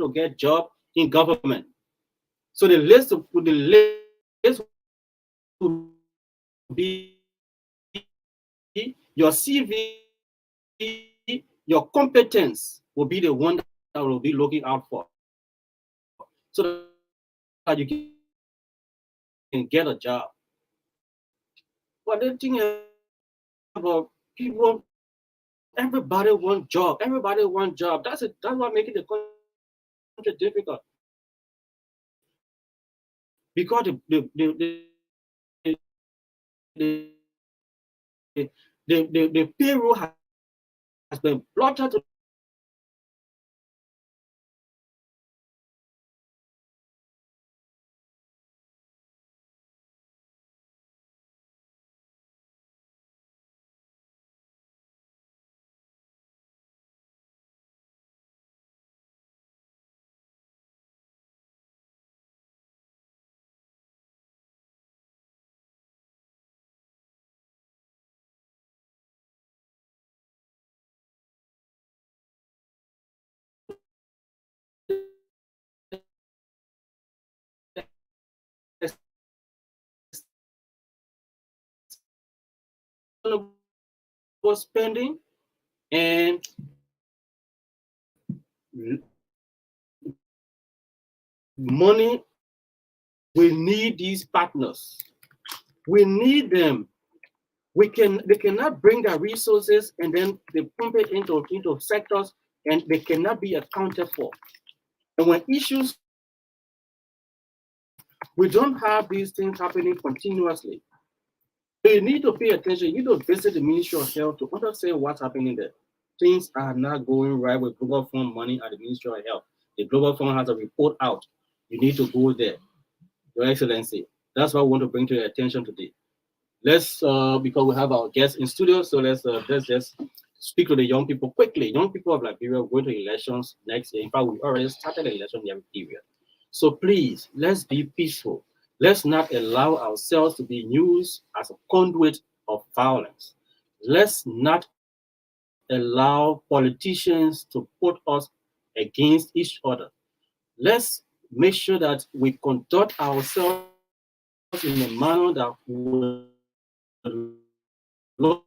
to get job in government. So the list will be your CV, your competence will be the one that will be looking out for, so that you can get a job. But the thing about people, everybody wants job. Everybody wants job. That's what makes it the country difficult. Because the payroll has been blotted to the ground. Spending and money. We need these partners. We need them. They cannot bring their resources and then they pump it into sectors and they cannot be accounted for. And when issues, we don't have these things happening continuously. So you need to pay attention. You need to visit the Ministry of Health to understand what's happening there. Things are not going right with Global Fund money at the Ministry of Health. The Global Fund has a report out. You need to go there, Your Excellency. That's what I want to bring to your attention today. Let's because we have our guests in studio, so let's just speak to the young people quickly. Young people of Liberia are going to elections next year. In fact, we already started the election period. So please, let's be peaceful. Let's not allow ourselves to be used as a conduit of violence. Let's not allow politicians to put us against each other. Let's make sure that we conduct ourselves in a manner that will look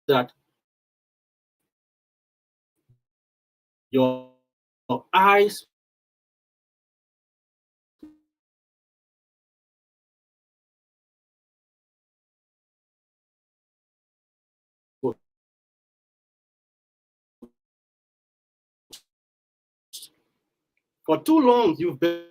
that your eyes for too long you've been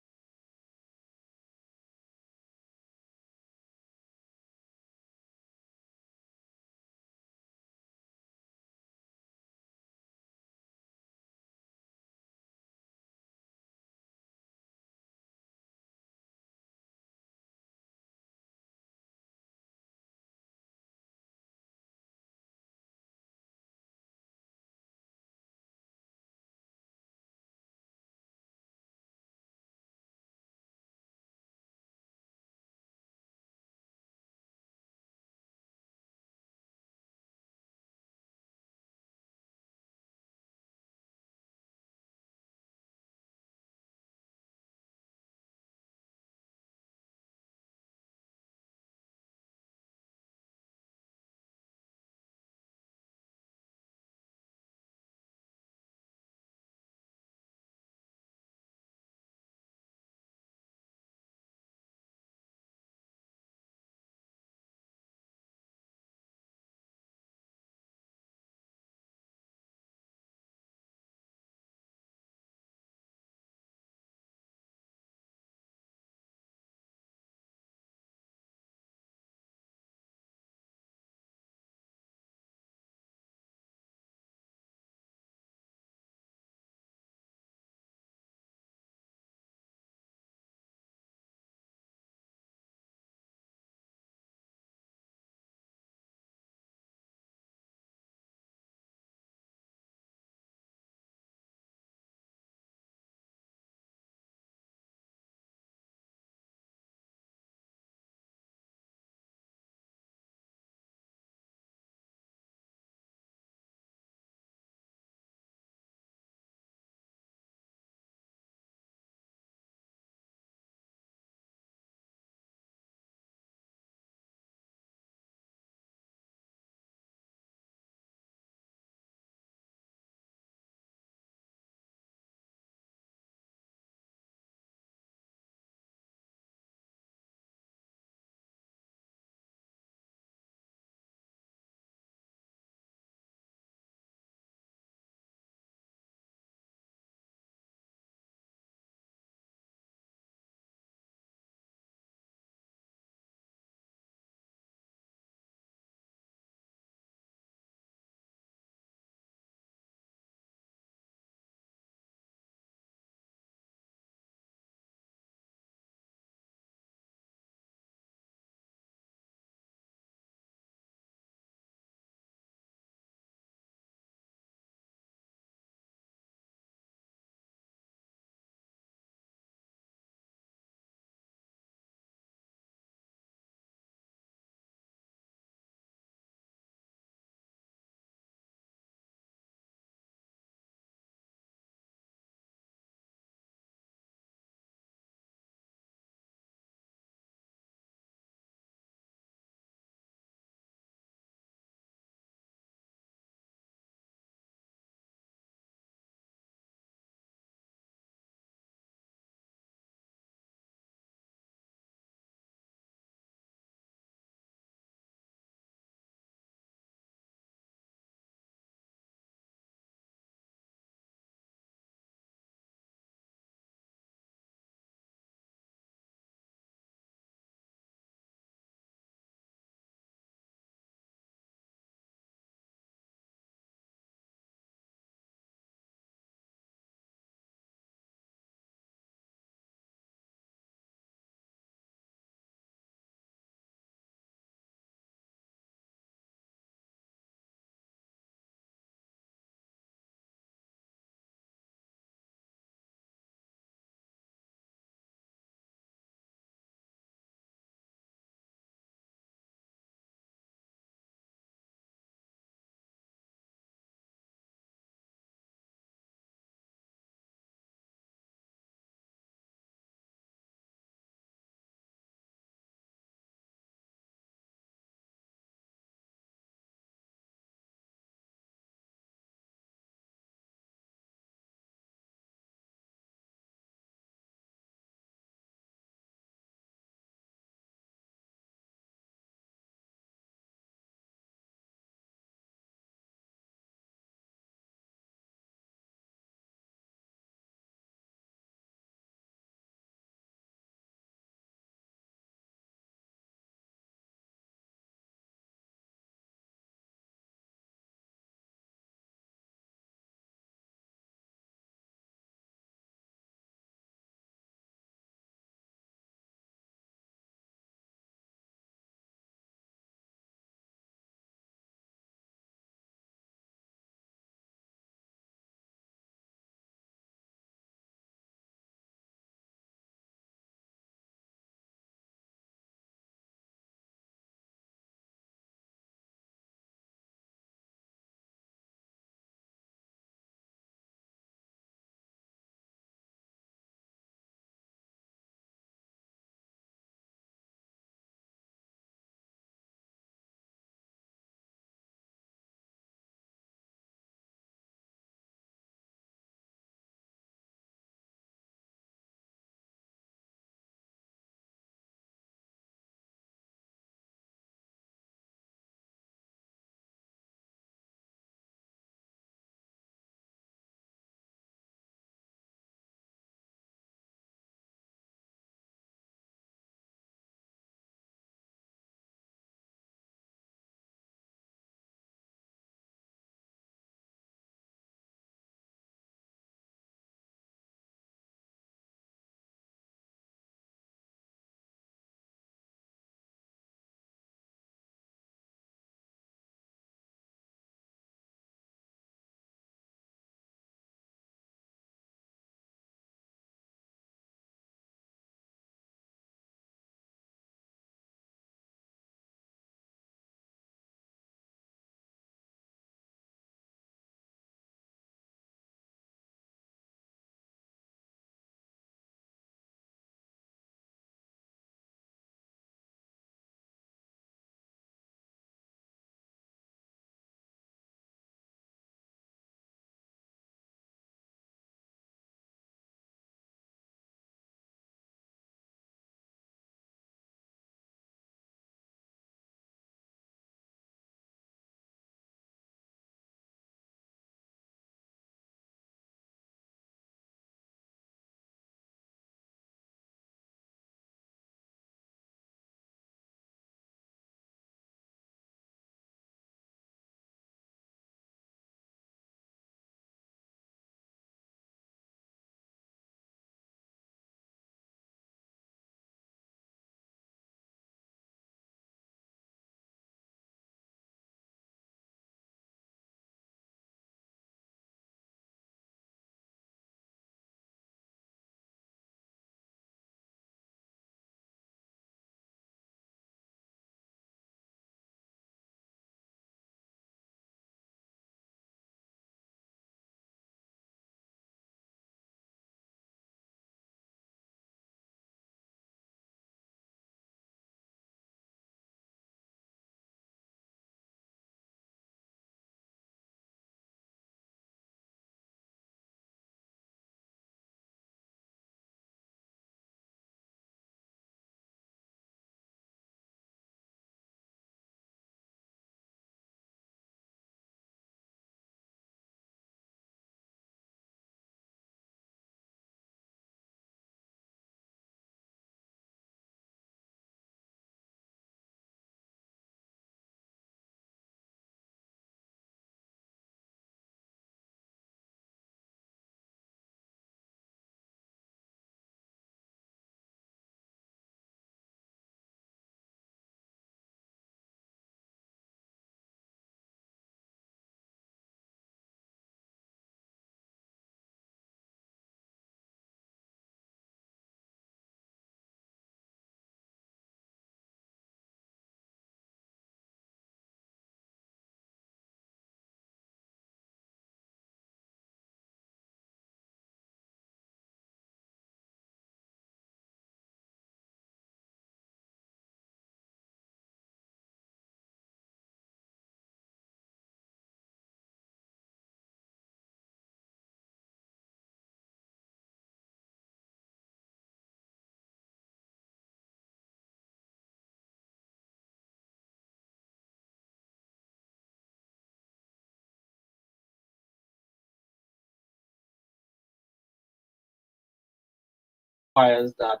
requires that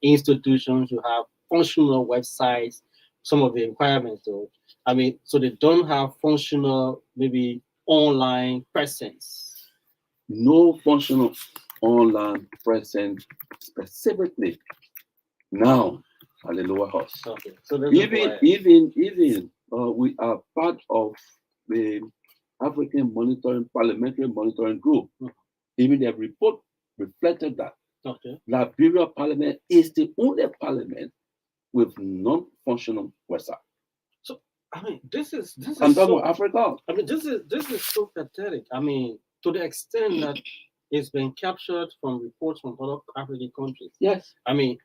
institutions should have functional websites. Some of the requirements, though, I mean, so they don't have functional, maybe online presence. No functional online presence specifically now at the lower house. Okay, so Even we are part of the African Parliamentary Monitoring Group. Mhm. Even the report reflected that Okay. Liberia Parliament is the only parliament with non-functional website. So I mean, this I'm is talking so. about Africa. I mean, this is so pathetic. I mean, to the extent that it's been captured from reports from other African countries. Yes. I mean,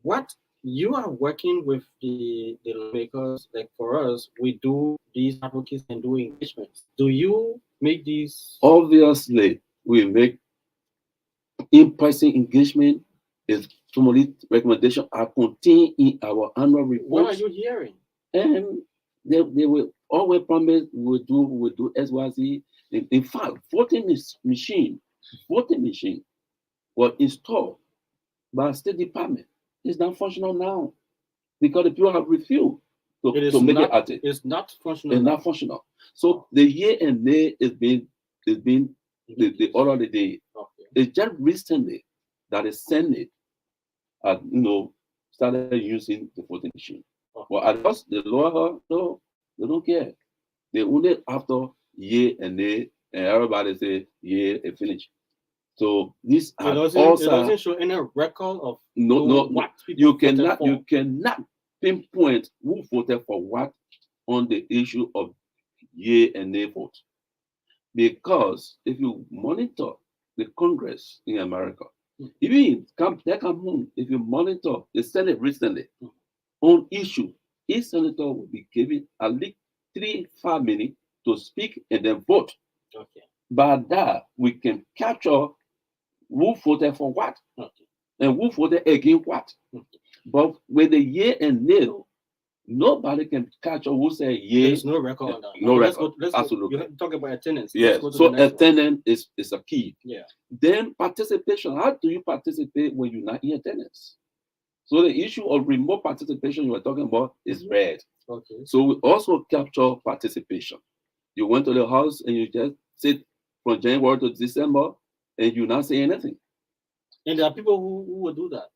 what you are working with the lawmakers, like for us, we do these advocacy and do engagements. Do you make these? Obviously, we make in-person engagement is formally recommendation are contained in our annual What are reports. you hearing? And they will always promise we will do SYZ. In fact, voting machine was installed by State Department. It's not functional now because the people have refused to make it active. It's not functional. It's not functional. So the year and day is being the order of the day. Okay. It's just recently that the Senate started using the voting machine. Okay. Well, at first the lower no, they don't care. They only after year and day and everybody say yeah, it finished. So this It doesn't show any record of what people you cannot pinpoint who voted for what on the issue of yea and nay vote. Because if you monitor the Congress in America, even they come home, if you monitor the Senate recently on issue, each senator will be given at least 3-5 minutes to speak and then vote. Okay. By that, we can capture who voted for what and who voted against what. But with the yea and nay, nobody can catch or who say yeah. There's no record on that. No record. Absolutely. You talk about attendance. Yes. So attendance is a key. Yeah. Then participation. How do you participate when you're not in attendance? So the issue of remote participation you were talking about is red. Okay. So we also capture participation. You went to the house and you just sit from January to December and you not say anything. And there are people who will do that.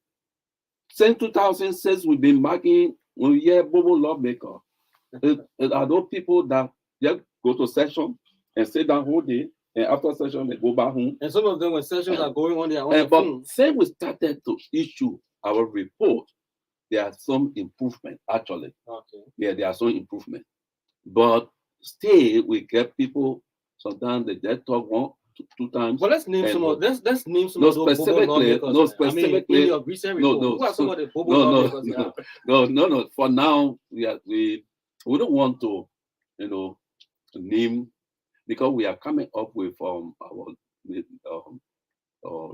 Since 2006, we've been marking when we hear Bobo lawmaker. It are those people that just go to session and sit down whole day, and after session they go back home. And some of them when sessions are going on their own. But since we started to issue our report, there are some improvement actually. Okay. Yeah, there are some improvement. But still we get people sometimes they just talk 1-2 times. But let's name some of those specifically. I mean, in your recent report, who are some of the Bobo lawmakers? No. For now, we don't want to, name because we are coming up with our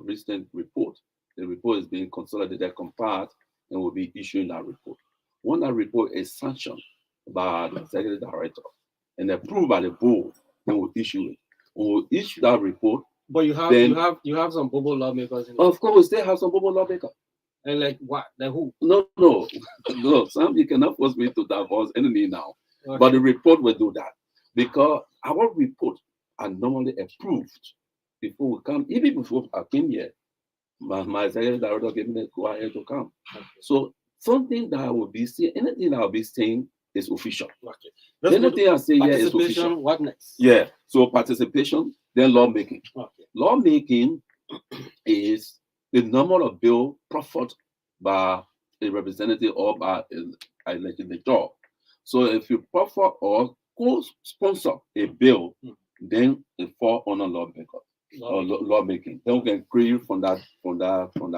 recent report. The report is being consolidated, compiled, and will be issuing that report. When that report is sanctioned by the executive director and approved by the board, then we'll issue it. We'll issue that report. But you have some Bobo lawmakers. Of course, we still have some Bobo lawmakers. And like what? Like who? No. Sam, you cannot force me to divorce anything now. Okay. But the report will do that because our report are normally approved before we come. Even before I came here, my executive director gave me the go ahead to come. Okay. So something that I will be saying, anything that I'll be saying is official. Okay. Anything I say here is official. What next? Yeah. So participation, then lawmaking. Okay. Lawmaking is the number of bill proffered by a representative or by a legislator. So if you proffer or co-sponsor a bill, then it falls on a lawmaker or lawmaking. Then we can create from that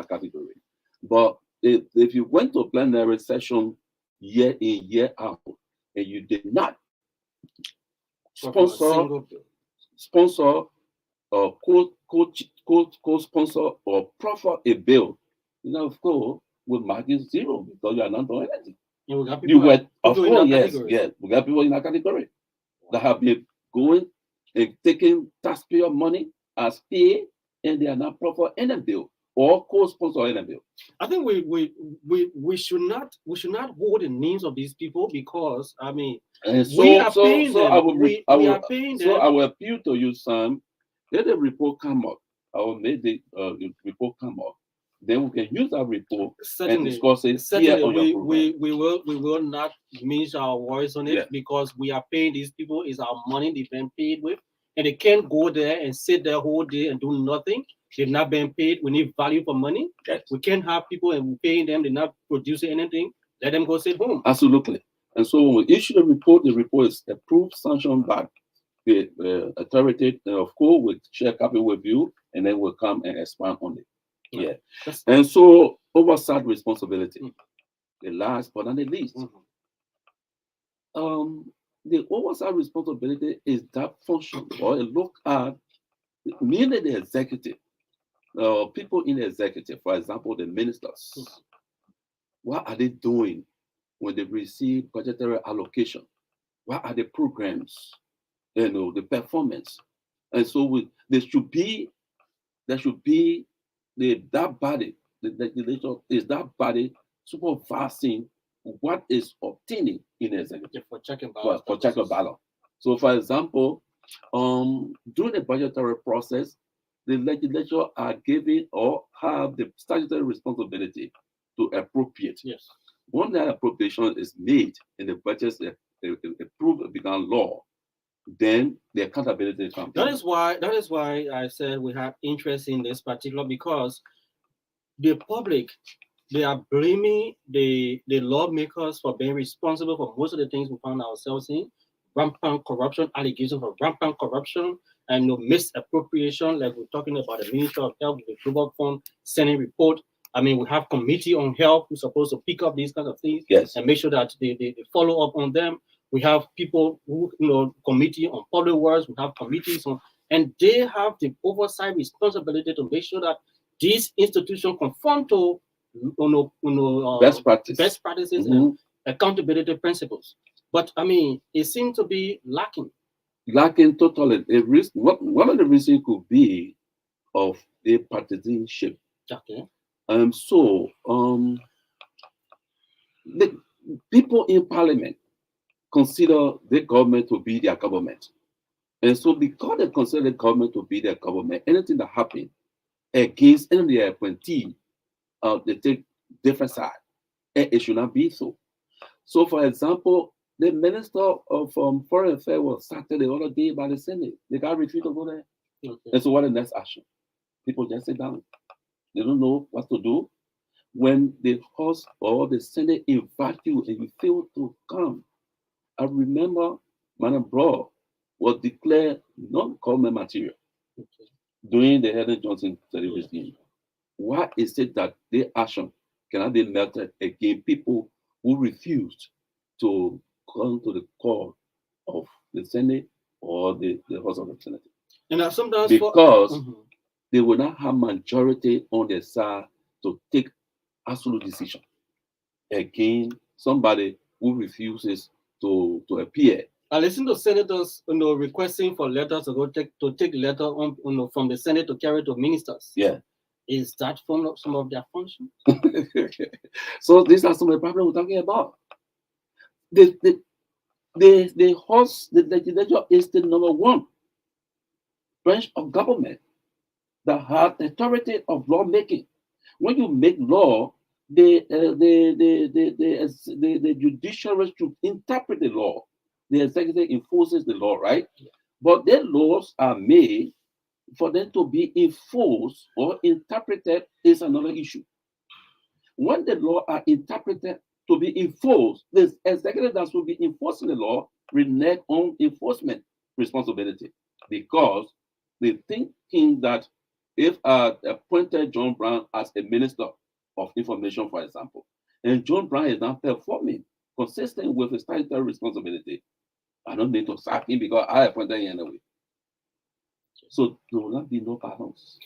category. But if you went to plenary session year in, year out, and you did not sponsor or co-sponsor or proffer a bill, of course, with margin 0 because you are not doing anything. We got people in that category that have been going and taking taxpayer money as pay, and they are not proffer any bill or co-sponsor any bill. I think we should not hold the names of these people, because I mean And we are paying so them. I will, we are paying so them. I will appeal to you, Sam. Let the report come up. I will make the report come up. Then we can use that report and Certainly, discuss it here certainly on your program. we will not mince our voice on it, Yeah. because we are paying these people. It's our money they've been paid with, and they can't go there and sit there whole day and do nothing. They've not been paid. We need value for money. Yes. We can't have people and we're paying them. They're not producing anything. Let them go sit home. Absolutely. And so when we issue the report is approved, sanctioned by the authority. And of course, we'll share a copy with you, and then we'll come and expand on it. Yeah. And so oversight responsibility, the last but not the least. The oversight responsibility is that function, or a look at mainly the executive, people in the executive, for example, the ministers. What are they doing when they receive budgetary allocation? What are the programs? The performance. And so there should be that body, the legislature is that body supervising what is obtaining in the executive for check and balance. for check and balance. So, for example, during the budgetary process, the legislature are given or have the statutory responsibility to appropriate. Yes. When that appropriation is made and the budget is approved, become law, then the accountability comes. That is why I said we have interest in this particular, because the public, they are blaming the lawmakers for being responsible for most of the things we found ourselves in. Rampant corruption, allegations of rampant corruption, and misappropriation, like we're talking about the Ministry of Health, the Global Fund sending report. I mean, we have committee on health who's supposed to pick up these kinds of things, yes, and make sure that they follow up on them. We have people who, committee on public works, we have committees on, and they have the oversight responsibility to make sure that these institutions conform to best practices and accountability principles. But I mean, it seems to be lacking. Lacking totally. One of the reasons could be of the partisanship. Okay. The people in parliament consider the government to be their government. And so because they consider the government to be their government, anything that happens against any of their appointee, they take different side. And it should not be so. So, for example, the Minister of Foreign Affairs was sacked the other day by the Senate. The guy refused to go there. Okay. And so what the next action? People just sit down. They don't know what to do. When the House or the Senate invite you and you fail to come, I remember Madam Broad was declared non-government material during the Helen Johnson regime. Why is it that their action cannot be melted against people who refused to come to the call of the Senate or the House of Representatives? And sometimes because they will not have majority on their side to take absolute decision against somebody who refuses to appear. I listen to senators, requesting for letters to take letter on, from the Senate to carry to ministers. Yeah, is that some of their function? So these are some of the problems we're talking about. The House, the legislature is the number one branch of government that has authority of lawmaking. When you make law, the judiciary should interpret the law. The executive enforces the law, right? Yeah. But their laws are made for them to be enforced or interpreted is another issue. When the law are interpreted to be enforced, the executive that will be enforcing the law renege on enforcement responsibility, because they thinking that if I appointed John Brown as a minister of information, for example, and John Brown is not performing consistent with his statutory responsibility, I don't need to sack him because I appointed him anyway. So there will not be no balance.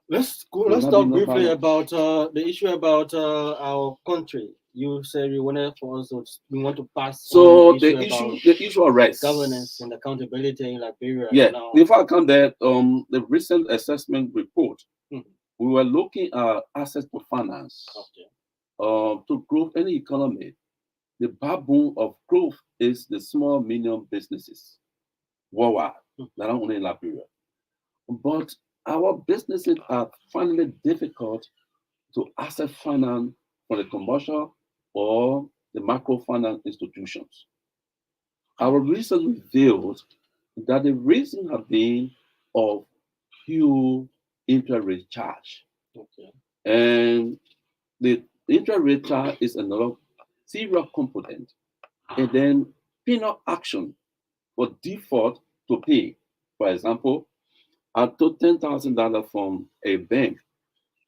Let's talk briefly about the issue about our country. You said you wanted for us we want to pass. So the issue of rights, governance, and accountability in Liberia. Yeah. Before I come there, the recent assessment report we were looking at access to finance Okay. to grow any economy. The backbone of growth is the small, medium businesses worldwide, Mm. not only in Liberia. But our businesses are finding it difficult to access finance from the commercial or the microfinance institutions. Our research revealed that the reason have been of few interest rate charge. Okay. And the interest rate charge is another serious component. And then penal action for default to pay. For example, I took $10,000 from a bank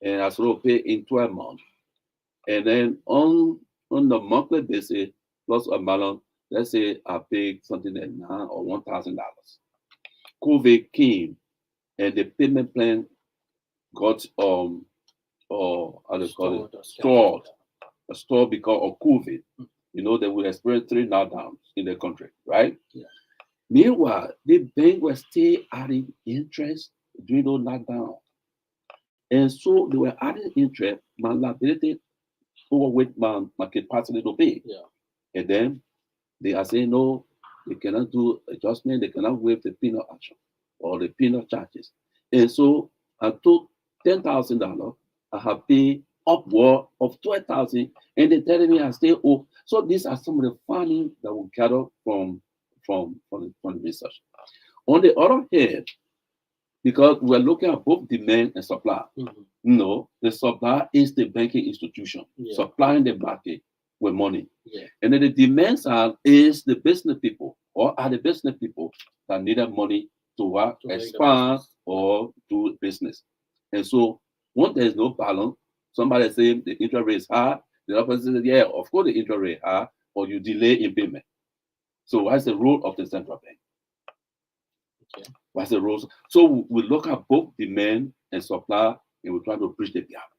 and I sort of pay in 12 months. And then on the monthly basis, plus a balance, let's say I pay something like $9 or $1,000. COVID came and the payment plan got or how do you call it stored, stored because of COVID. You know that we experienced three knockdowns in the country, right? Yeah. Meanwhile, the bank was still adding interest during those knockdowns. And so they were adding interest, my liability overweight my capacity to pay. Yeah. And then they are saying no, they cannot do adjustment, they cannot waive the penal action or the penal charges. And so I took $10,000, I have paid upward of 12,000, and they telling me I stay off. So these are some of the findings that we gather from the research. On the other hand, because we're looking at both demand and supply. Mhm. No, the supply is the banking institution Yeah. supplying the market with money. Yeah. And then the demand side is the business people or are the business people that needed money to To make the expand business. or do business. And so when there's no balance, somebody saying the interest rate is high, the other person says, yeah, of course the interest rate is high, or you delay in payment. So what's the role of the central bank? Okay. What's the role? So we look at both demand and supply and we try to bridge the gap.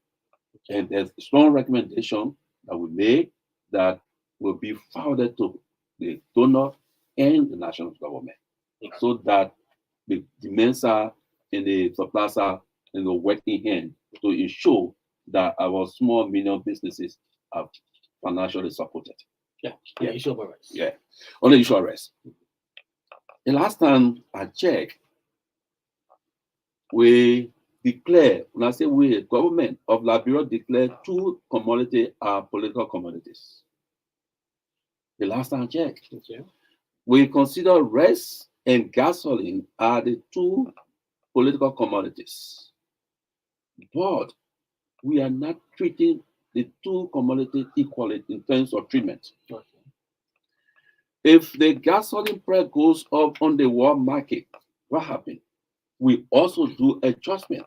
Okay. And there's a strong recommendation that we make that will be forwarded to the donor and the national government Okay. so that the demand side and the supply side work in hand to ensure that our small medium businesses are financially supported. Yeah. Yeah. Yeah. Issue of rights. Yeah. On the insurance. The last time I checked, we declare, when I say we, government of Liberia declared two commodities are political commodities. The last time I checked, Okay. we consider rice and gasoline are the two political commodities. But we are not treating the two commodities equally in terms of treatment. Okay. If the gasoline price goes up on the world market, what happens? We also do adjustment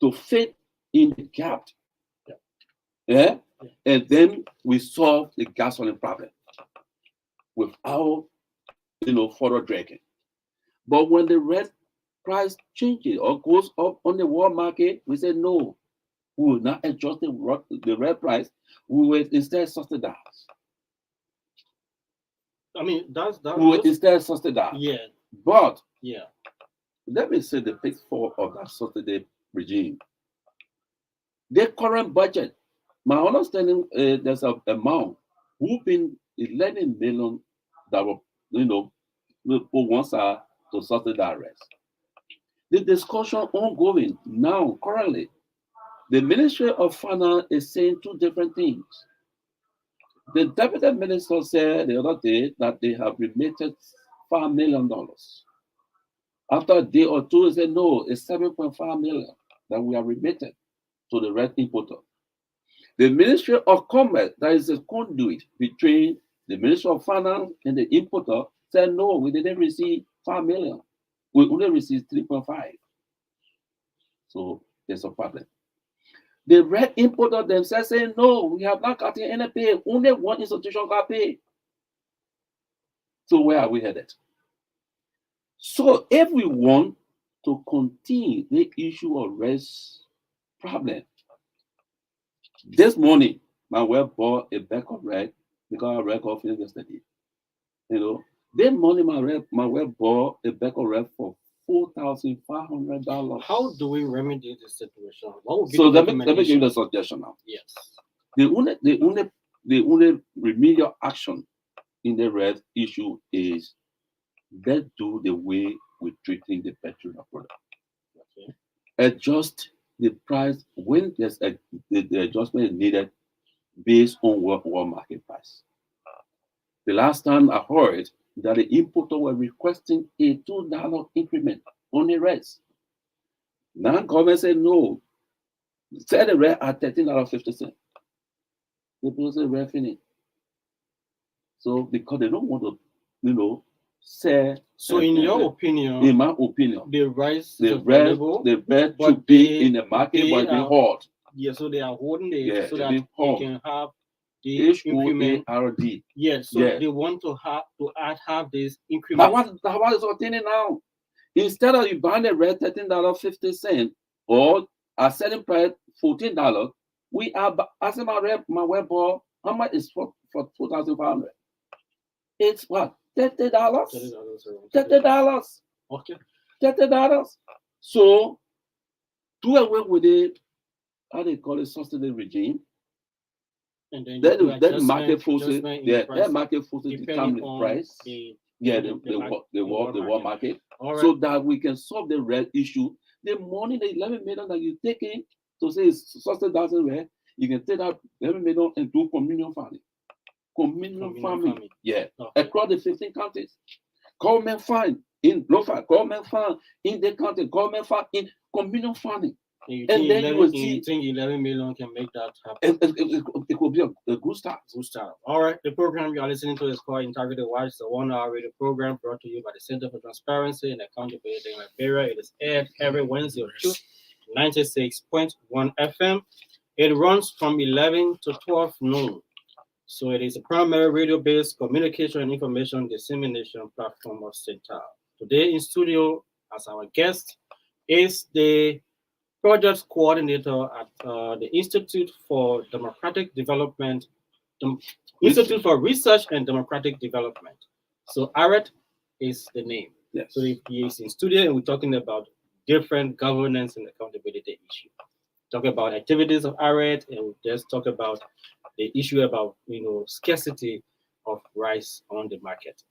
to fit in the gap. Yeah. Yeah? Yeah. And then we solve the gasoline problem without further dragging. But when the red price changes or goes up on the world market, we say no, we will not adjust the red price, we will instead subsidize. I mean, that's We will instead subsidize. yeah. But Yeah. let me say the pitfall of that subsidy regime. The current budget, my understanding, there's an amount whooping 11 million that were, put one side to subsidize rest. The discussion ongoing now, currently, the Ministry of Finance is saying two different things. The deputy minister said the other day that they have remitted $5 million. After a day or two, he said no, it's 7.5 million that we have remitted to the red importer. The Ministry of Commerce, that is a conduit between the Ministry of Finance and the importer, said no, we didn't receive 5 million. We only received 3.5. So there's a problem. The red importer themselves say no, we have not gotten any pay. Only one institution got paid. So where are we headed? So if we want to continue the issue of rest problem, this morning my wife bought a bag of red because I read off yesterday. This morning my wife bought a bag of red for $4,500. How do we remedy this situation? What would be So the let me give you recommendation? the suggestion now. Yes. The only remedial action in the red issue is let's do the way we're treating the petroleum product. Okay. Adjust the price when the adjustment is needed based on world market price. The last time I heard that the importer were requesting a $2 increment on the rest. Now government said no, set the rate at $13.50. The people say rare finish. So because they don't want to, sell. So, in your in opinion, my opinion, the rice is the rest available, should but be they- in the market, they but it's being are- held. yeah, so they are holding it Yeah, so it's that being they held. can have the increment. HOARD. Yes, so Yeah. they want to have this That increment. what is obtaining now. Instead of you buying the red $13.50 or a selling price $14, we are asking my web ball how much is for 4,500. It's what $30. $30. Okay. $30. So do away with the how they call it subsidy regime. And then Then you do the market forces, adjustment in the price, that market forces depending determine the on price. the The world market. All right. So that we can solve the red issue. The money, the 11 million that you take in to say it's subsidizing red, you can take that 11 million and do communion farming. Communion farming. Yeah. Okay. Across the 15 counties. Government farm in Lofa, government farm in the county, government farm in communion farming. And then you will see. You think 11 million can make that happen? It could be a good start. Good start. All right. The program you are listening to is called Integrity Watch. It's a 1-hour radio program brought to you by the Center for Transparency and Accountability in Liberia. It is aired every Wednesday on 96.1 FM. It runs from 11 to 12 noon. So it is a primary radio-based communication and information dissemination platform of Center. Today in studio as our guest is the project coordinator at the Institute for Democratic Development, Institute for Research and Democratic Development. So IREDD is the name. Yes. So he is in studio and we're talking about different governance and accountability issues. Talk about activities of IREDD and we just talk about the issue about scarcity of rice on the market.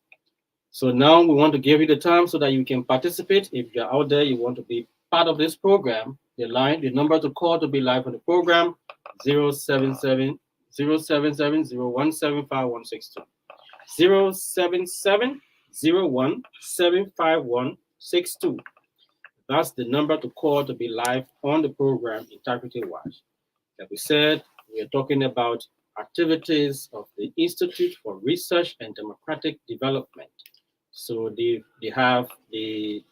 So now we want to give you the time so that you can participate. If you're out there, you want to be part of this program, the number to call to be live on the program, 077 077 0175162. 077 0175162. That's the number to call to be live on the program, Integrity Watch. Like we said, we are talking about activities of the Institute for Research and Democratic Development. So they have the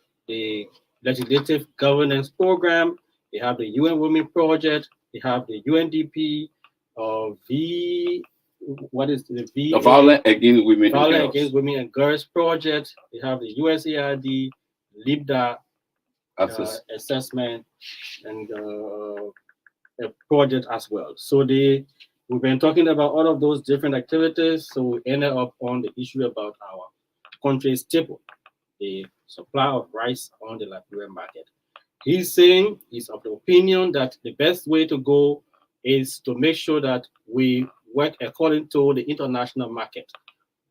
legislative governance program, they have the UN Women Project, they have the UNDP, what is the The Violence Against Women Violence and Girls. Against Women and Girls Project, they have the USAID, LIBDA assessment, and a project as well. So we've been talking about all of those different activities. So we ended up on the issue about our country's staple, the supply of rice on the Liberian market. He's saying he's of the opinion that the best way to go is to make sure that we work according to the international market.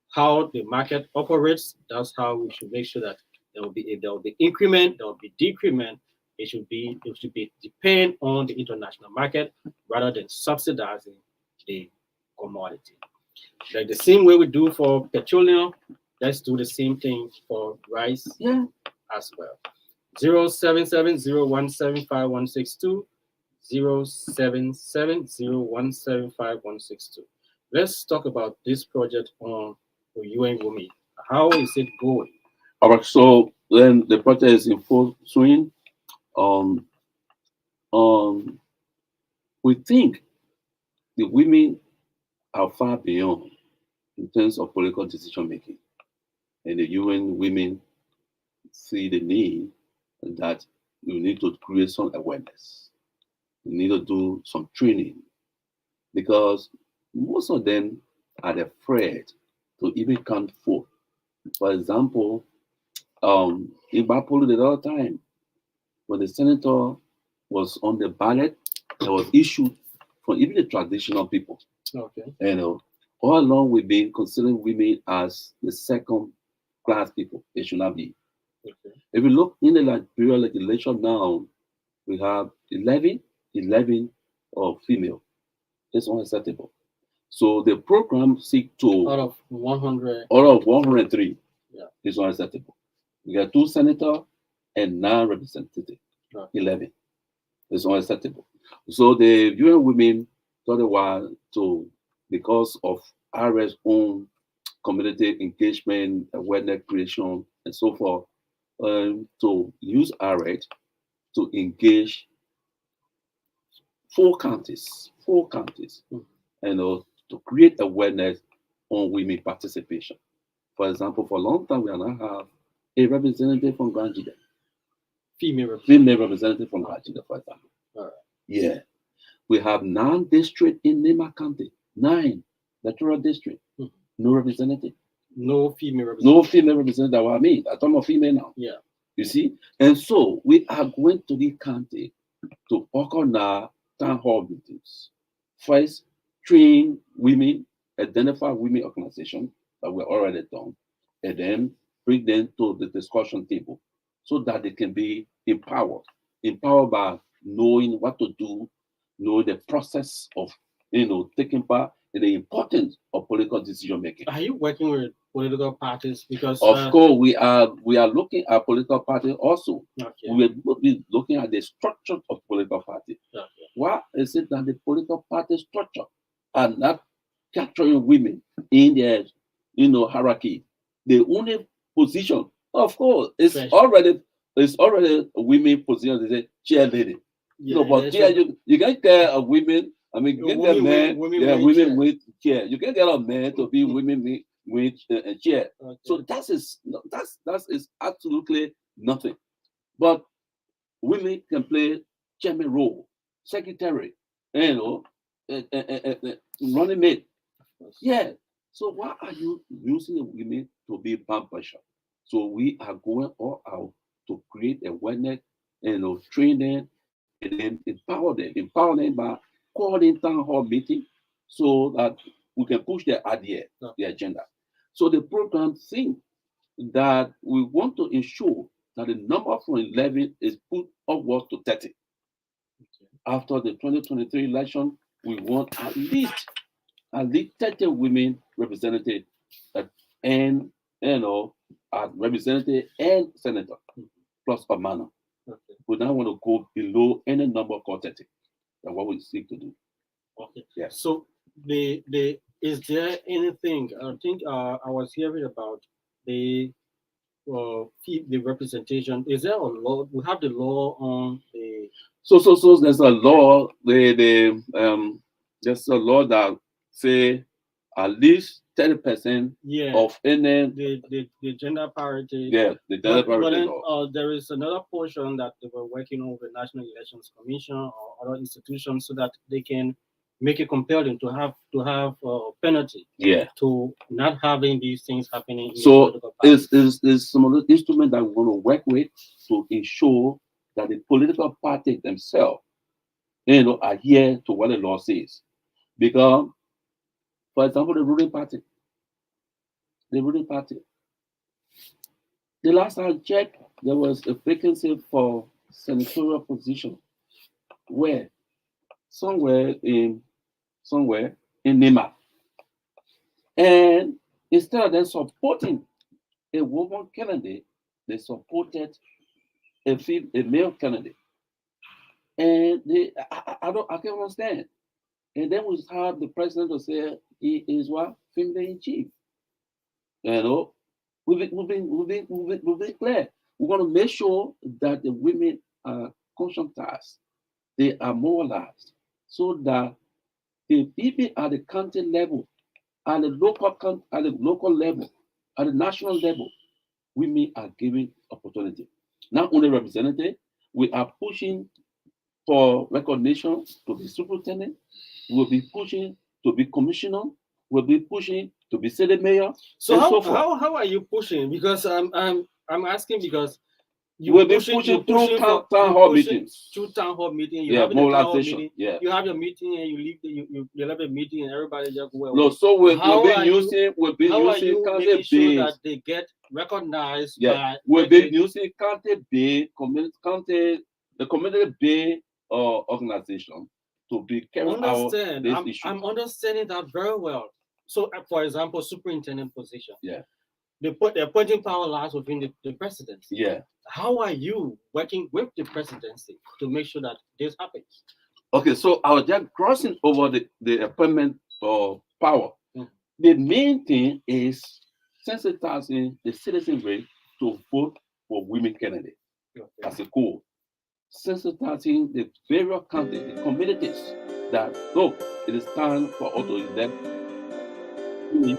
How the market operates, that's how we should make sure that if there will be increment, there will be decrement. It should be depend on the international market rather than subsidizing the commodity. Like the same way we do for petroleum, let's do the same thing for rice as well. 07701756162, 07701756162. Let's talk about this project on UN Women. How is it going? All right, so then the project is in full swing. We think the women are far beyond in terms of political decision making, and the UN women see the need that we need to create some awareness. We need to do some training because most of them are afraid to even count food. For example, In Bapolo the other time, when the senator was on the ballot, there was issue from even the traditional people. Okay. All along we've been considering women as the second class people. They should not be. Okay. If you look in the Liberia legislation now, we have 11 of female. It's unacceptable. So the program seek to Out of 100. out of 103 Yeah. is unacceptable. We got 2 senators and 9 representatives. Okay. 11 is unacceptable. So the UN women thought it was to, because of IREDD's own community engagement, awareness creation, and so forth, to use IREDD to engage 4 counties, Mm. to create awareness on women participation. For example, for a long time, we are not have a representative from Granjida, female representative from Granjida, for example. All right. Yeah. We have 9 districts in Nema County, 9 electoral district, Mhm. no representative. No female representative. No female representative. What I mean, I'm talking about female now. Yeah. You see? And so we are going to the county to organize town hall meetings. First, train women, identify women organizations that were already done, and then bring them to the discussion table so that they can be empowered. Empowered by knowing what to do, know the process of taking part and the importance of political decision making. Are you working with political parties? Because Of course, we are looking at political parties also. okay. We will be looking at the structure of political party. Okay. Why is it that the political party structure are not capturing women in their hierarchy? The only position, of course, is Fresh. already a women position. They say chair lady. Yeah, But chair, you can get a women. I mean, you can get men. Women with chair. You can get a man to be women with a chair. Okay. So that is absolutely nothing. But women can play chairman role, secretary, running mate. Yeah. So why are you using the women to be band pressure? So we are going all out to create awareness, train them, and then empower them by calling town hall meeting so that we can push their idea, the agenda. So the program thinks that we want to ensure that the number from 11 is put upwards to 30. Okay. After the 2023 election, we want at least 30 women represented and representative and senator plus a manner. Okay. We don't want to go below any number called 30. That's what we seek to do. Okay. Yes. So the is there anything? I think I was hearing about the the representation. Is there a law? We have the law on the. So there's a law. There's a law that say at least 30% Yeah. of any The gender parity. yeah the gender But parity then law. there is another portion that they were working on with National Elections Commission or other institutions so that they can make it compelling to have penalty Yeah. to not having these things happening in the So political party. is some of the instruments that we want to work with to ensure that the political parties themselves, adhere to what the law says. Because, for example, the ruling party, the last I checked, there was a vacancy for senatorial position where somewhere in Nema. And instead of them supporting a woman candidate, they supported a male candidate. And I can't understand. And then we have the president to say he is what? Female in chief. We've been clear. We want to make sure that the women are conscientized, they are moralized, so that the people at the county level, at the local level, at the national level, women are given opportunity. Not only representative, we are pushing for recognition to be superintendent. We'll be pushing to be commissioner. We'll be pushing to be city mayor. So and how, so forth. how are you pushing? Because I I'm asking because We'll be pushing through town hall meetings. Through town hall meeting, you Yeah, have the town hall mobilization. meeting. Yeah. You have your meeting and you leave you have a meeting and everybody just go away. No, so we'll How be are you- using How are you county making sure based. that they get recognized Yeah, by we'll be using county based the community based organization to be carrying out this issue. I'm understanding that very well. So, for example, superintendent position. Yeah. Their appointing power lies within the presidency. Yeah. How are you working with the presidency to make sure that this happens? Okay, so I was just crossing over the appointment power. Mhm. The main thing is sensitizing the citizenry to vote for women candidates as a goal. Sensitizing the various counties, the communities that look, it is time for us to elect women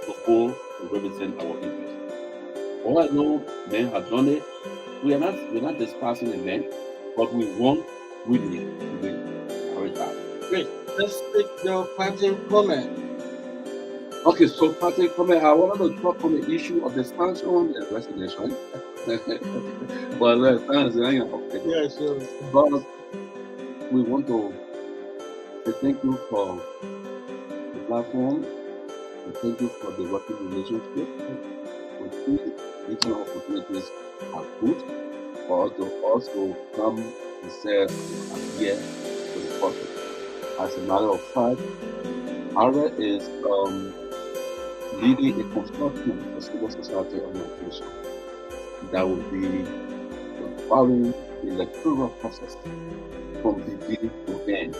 to go to represent our interests. All I know, men have done it. We're not discussing the men, but we want women to be prioritized. Great. Let's take your parting comment. Okay, so Patrick, I wanted to talk on the issue of the sanction and resignation. But okay. Yeah, sure. But we want to say thank you for the platform and thank you for the working relationship. We think these opportunities are good for us to also come and say here to the process. As a matter of fact, IREDD is leading a consortium for civil society organization that will be following the electoral process from beginning to end.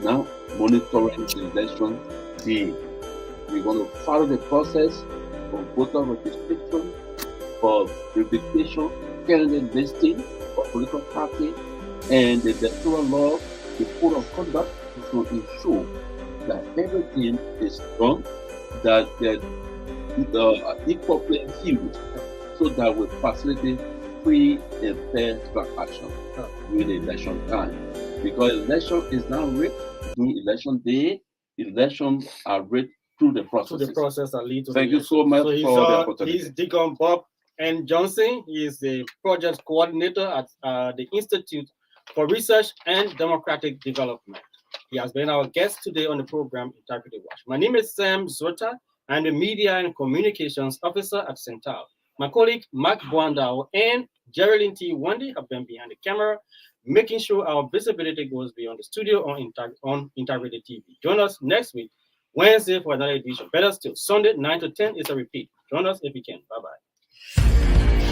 Now, monitoring the election day. We're going to follow the process for voter registration, for verification, candidate listing, for political party, and the electoral law, the code of conduct to ensure that everything is done, that the equal playing field, so that we facilitate free and fair transaction during the election time. Because election is now rigged during election day, elections are rigged through the process. To the process that leads to Thank you so much for the opportunity. He's Deacon Bob N. Johnson. He is the project coordinator at the Institute for Research and Democratic Development. He has been our guest today on the program Integrity Watch. My name is Sam Zota. I'm the Media and Communications Officer at Central. My colleague Mark Buandao and Geraldine T. Wendy have been behind the camera, making sure our visibility goes beyond the studio on Integrity TV. Join us next week, Wednesday, for another edition. Better still, Sunday 9 to 10 is a repeat. Join us if you can. Bye-bye.